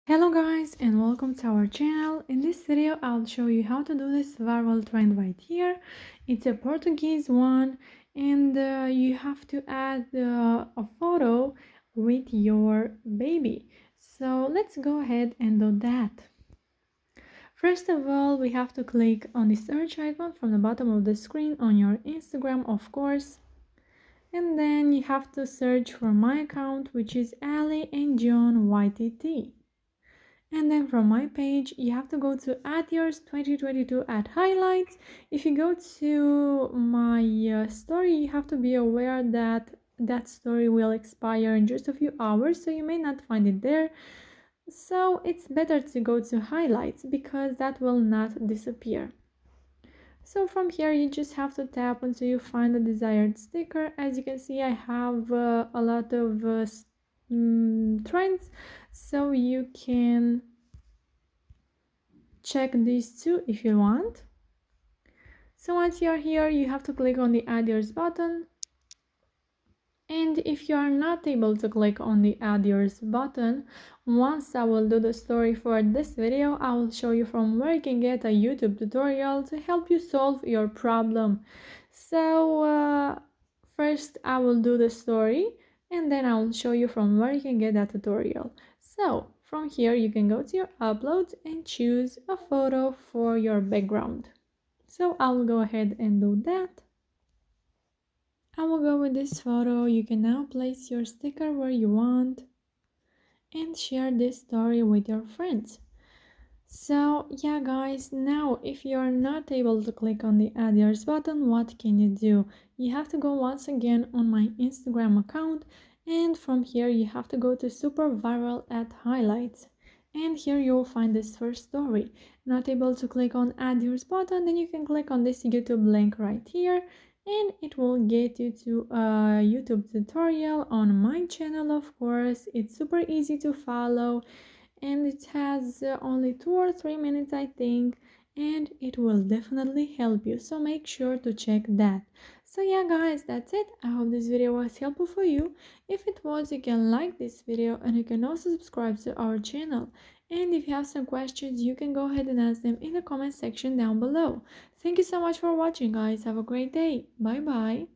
Hello guys and welcome to our channel. In this video I'll show you how to do this viral trend right here. It's a Portuguese one and you have to add a photo with your baby. So let's go ahead and do that. First of all, we have to click on the search icon from the bottom of the screen on your Instagram, of course. And then you have to search for my account, which is Ali and John YTT. And then from my page you have to go to at yours 2022 at highlights. If you go to my story, you have to be aware that that story will expire in just a few hours, so you may not find it there. So it's better to go to highlights because that will not disappear. So from here you just have to tap until you find the desired sticker. As you can see, I have a lot of trends, so you can check these two if you want. So once you're here, you have to click on the add yours button. And if you are not able to click on the add yours button, once I will do the story for this video, I will show you from where you can get a YouTube tutorial to help you solve your problem. So first I will do the story and then I will show you from where you can get that tutorial. So from here you can go to your uploads and choose a photo for your background. So I will go ahead and do that. I will go with this photo. You can now place your sticker where you want and share this story with your friends. So yeah guys, now if you are not able to click on the add yours button, what can you do? You have to go once again on my Instagram account, and from here you have to go to super viral at highlights, and here you will find this first story. Not able to click on add yours button, then you can click on this YouTube link right here and it will get you to a YouTube tutorial on my channel. Of course, it's super easy to follow and it has only 2 or 3 minutes, I think, and it will definitely help you, so make sure to check that. So yeah guys, that's it. I hope this video was helpful for you. If it was, you can like this video and you can also subscribe to our channel. And if you have some questions, you can go ahead and ask them in the comment section down below. Thank you so much for watching guys. Have a great day. Bye bye.